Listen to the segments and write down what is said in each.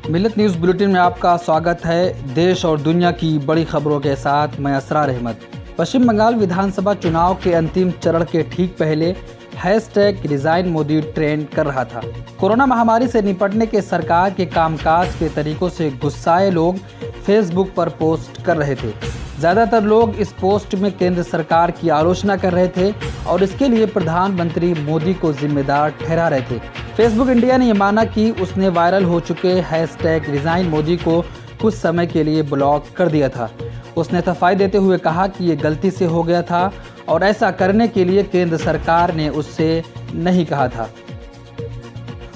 मिल्लत news bulletin में आपका स्वागत है। देश और दुनिया की बड़ी खबरों के साथ मैं असरार अहमद। पश्चिम बंगाल विधानसभा चुनाव के अंतिम चरण के ठीक पहले #रिजाइन मोदी ट्रेंड कर रहा था। कोरोना महामारी से निपटने के सरकार के कामकाज के तरीकों से गुस्साए लोग फेसबुक पर पोस्ट कर रहे थे। ज़्यादातर लोग इस पोस्ट में केंद्र सरकार की आलोचना कर रहे थे और इसके लिए प्रधानमंत्री मोदी को जिम्मेदार ठहरा रहे थे। फेसबुक इंडिया ने यह माना कि उसने वायरल हो चुके #रिजाइन मोदी को कुछ समय के लिए ब्लॉक कर दिया था। उसने सफाई देते हुए कहा कि ये गलती से हो गया था और ऐसा करने के लिए केंद्र सरकार ने उससे नहीं कहा था।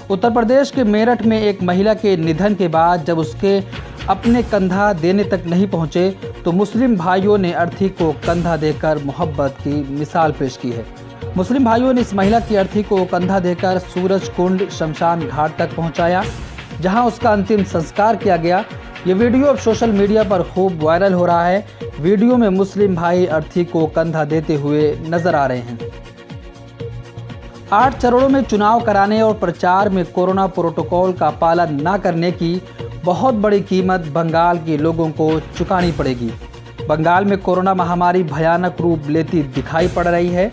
उत्तर प्रदेश के मेरठ में एक महिला के निधन के बाद जब उसके अपने कंधा देने तक नहीं पहुंचे तो मुस्लिम भाइयों ने अर्थी को कंधा देकर मोहब्बत की मिसाल पेश की है। मुस्लिम भाइयों ने इस महिला की अर्थी को कंधा देकर सूरज कुंड शमशान घाट तक पहुंचाया, जहां उसका अंतिम संस्कार किया गया। ये वीडियो अब सोशल मीडिया पर खूब वायरल हो रहा है। वीडियो में मुस्लिम भाई अर्थी को कंधा देते हुए नजर आ रहे हैं। 8 चरणों में चुनाव कराने और प्रचार में कोरोना प्रोटोकॉल का पालन न करने की बहुत बड़ी कीमत बंगाल के लोगों को चुकानी पड़ेगी। बंगाल में कोरोना महामारी भयानक रूप लेती दिखाई पड़ रही है।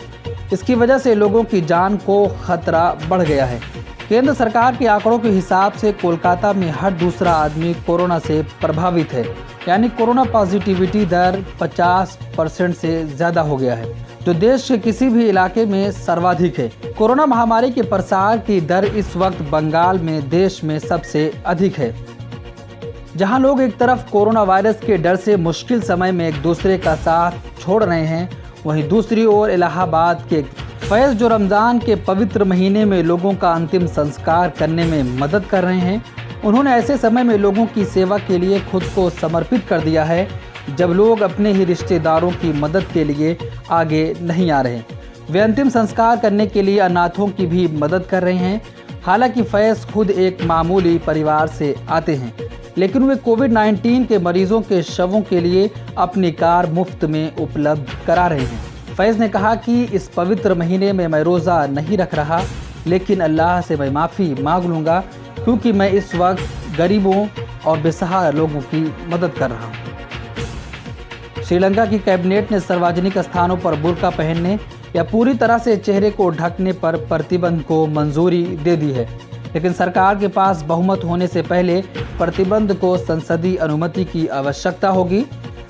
इसकी वजह से लोगों की जान को खतरा बढ़ गया है। केंद्र सरकार के आंकड़ों के हिसाब से कोलकाता में हर दूसरा आदमी कोरोना से प्रभावित है, यानी कोरोना पॉजिटिविटी दर 50% से ज़्यादा हो गया है, जो देश के किसी भी इलाके में सर्वाधिक है। कोरोना महामारी के प्रसार की दर इस वक्त बंगाल में देश में सबसे अधिक है। जहां लोग एक तरफ कोरोना वायरस के डर से मुश्किल समय में एक दूसरे का साथ छोड़ रहे हैं, वहीं दूसरी ओर इलाहाबाद के फैज़ जो रमज़ान के पवित्र महीने में लोगों का अंतिम संस्कार करने में मदद कर रहे हैं। उन्होंने ऐसे समय में लोगों की सेवा के लिए खुद को समर्पित कर दिया है जब लोग अपने ही रिश्तेदारों की मदद के लिए आगे नहीं आ रहे। वे अंतिम संस्कार करने के लिए अनाथों की भी मदद कर रहे हैं। हालांकि फैज़ खुद एक मामूली परिवार से आते हैं, लेकिन वे कोविड-19 के मरीजों के शवों के लिए अपनी कार मुफ्त में उपलब्ध करा रहे हैं। फैज़ ने कहा कि इस पवित्र महीने में मैं रोज़ा नहीं रख रहा, लेकिन अल्लाह से मैं माफ़ी मांग लूँगा क्योंकि मैं इस वक्त गरीबों और बेसहारा लोगों की मदद कर रहा हूँ। श्रीलंका की कैबिनेट ने सार्वजनिक स्थानों पर बुर्का पहनने या पूरी तरह से चेहरे को ढकने पर प्रतिबंध को मंजूरी दे दी है, लेकिन सरकार के पास बहुमत होने से पहले प्रतिबंध को संसदीय अनुमति की आवश्यकता होगी।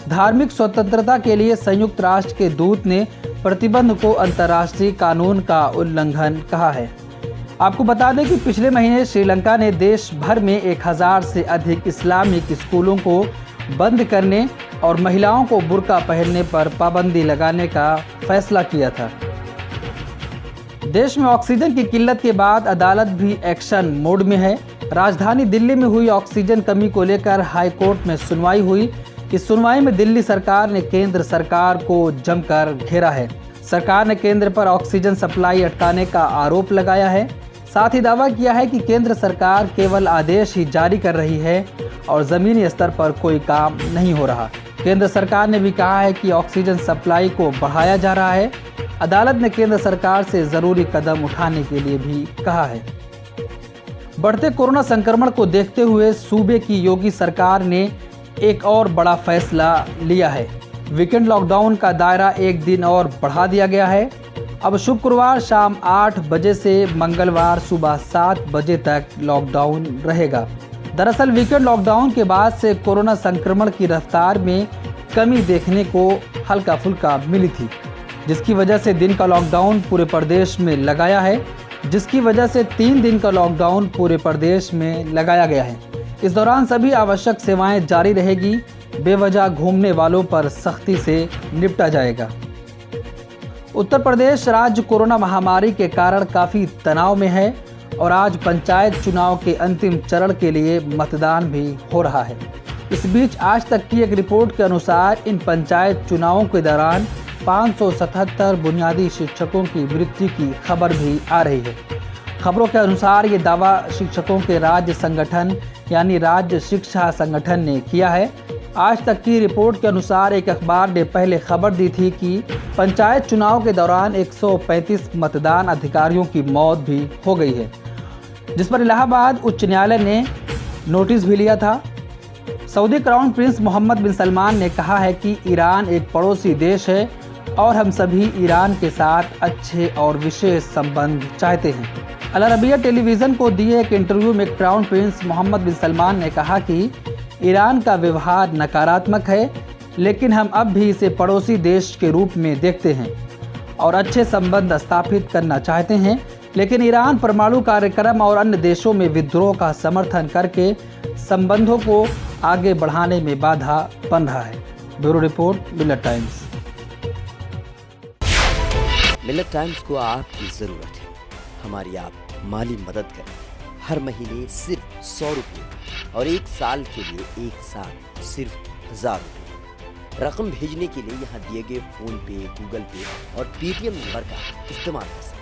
धार्मिक स्वतंत्रता के लिए संयुक्त राष्ट्र के दूत ने प्रतिबंध को अंतर्राष्ट्रीय कानून का उल्लंघन कहा है। आपको बता दें कि पिछले महीने श्रीलंका ने देश भर में 1000 से अधिक इस्लामिक स्कूलों को बंद करने और महिलाओं को बुर्का पहनने पर पाबंदी लगाने का फैसला किया था। देश में ऑक्सीजन की किल्लत के बाद अदालत भी एक्शन मोड में है। राजधानी दिल्ली में हुई ऑक्सीजन कमी को लेकर हाई कोर्ट में सुनवाई हुई। इस सुनवाई में दिल्ली सरकार ने केंद्र सरकार को जमकर घेरा है। सरकार ने केंद्र पर ऑक्सीजन सप्लाई अटकाने का आरोप लगाया है। साथ ही दावा किया है कि केंद्र सरकार केवल आदेश ही जारी कर रही है और ज़मीनी स्तर पर कोई काम नहीं हो रहा। केंद्र सरकार ने भी कहा है कि ऑक्सीजन सप्लाई को बढ़ाया जा रहा है। अदालत ने केंद्र सरकार से ज़रूरी कदम उठाने के लिए भी कहा है। बढ़ते कोरोना संक्रमण को देखते हुए सूबे की योगी सरकार ने एक और बड़ा फैसला लिया है। वीकेंड लॉकडाउन का दायरा एक दिन और बढ़ा दिया गया है। अब शुक्रवार शाम 8 बजे से मंगलवार सुबह 7 बजे तक लॉकडाउन रहेगा। दरअसल वीकेंड लॉकडाउन के बाद से कोरोना संक्रमण की रफ्तार में कमी देखने को हल्का फुल्का मिली थी, जिसकी वजह से 3 दिन का लॉकडाउन पूरे प्रदेश में लगाया गया है। इस दौरान सभी आवश्यक सेवाएं जारी रहेगी। बेवजह घूमने वालों पर सख्ती से निपटा जाएगा। उत्तर प्रदेश राज्य कोरोना महामारी के कारण काफ़ी तनाव में है और आज पंचायत चुनाव के अंतिम चरण के लिए मतदान भी हो रहा है। इस बीच आज तक की एक रिपोर्ट के अनुसार इन पंचायत चुनावों के दौरान 577 बुनियादी शिक्षकों की मृत्यु की खबर भी आ रही है। खबरों के अनुसार ये दावा शिक्षकों के राज्य संगठन यानी राज्य शिक्षा संगठन ने किया है। आज तक की रिपोर्ट के अनुसार एक अखबार ने पहले खबर दी थी कि पंचायत चुनाव के दौरान 135 मतदान अधिकारियों की मौत भी हो गई है, जिस पर इलाहाबाद उच्च न्यायालय ने नोटिस भी लिया था। सऊदी क्राउन प्रिंस मोहम्मद बिन सलमान ने कहा है कि ईरान एक पड़ोसी देश है और हम सभी ईरान के साथ अच्छे और विशेष संबंध चाहते हैं। अल अरबिया टेलीविज़न को दिए एक इंटरव्यू में क्राउन प्रिंस मोहम्मद बिन सलमान ने कहा कि ईरान का व्यवहार नकारात्मक है, लेकिन हम अब भी इसे पड़ोसी देश के रूप में देखते हैं और अच्छे संबंध स्थापित करना चाहते हैं। लेकिन ईरान परमाणु कार्यक्रम और अन्य देशों में विद्रोह का समर्थन करके संबंधों को आगे बढ़ाने में बाधा बन रहा है। ब्यूरो रिपोर्ट, मिलत टाइम्स। मिलत टाइम्स को आपकी जरूरत है, हमारी आप माली मदद करें। हर महीने सिर्फ 100 रुपये और 1 साल के लिए एक साथ सिर्फ 1000 रुपये। रकम भेजने के लिए यहाँ दिए गए फोन पे, गूगल पे और पेटीएम नंबर का इस्तेमाल कर सकते हैं।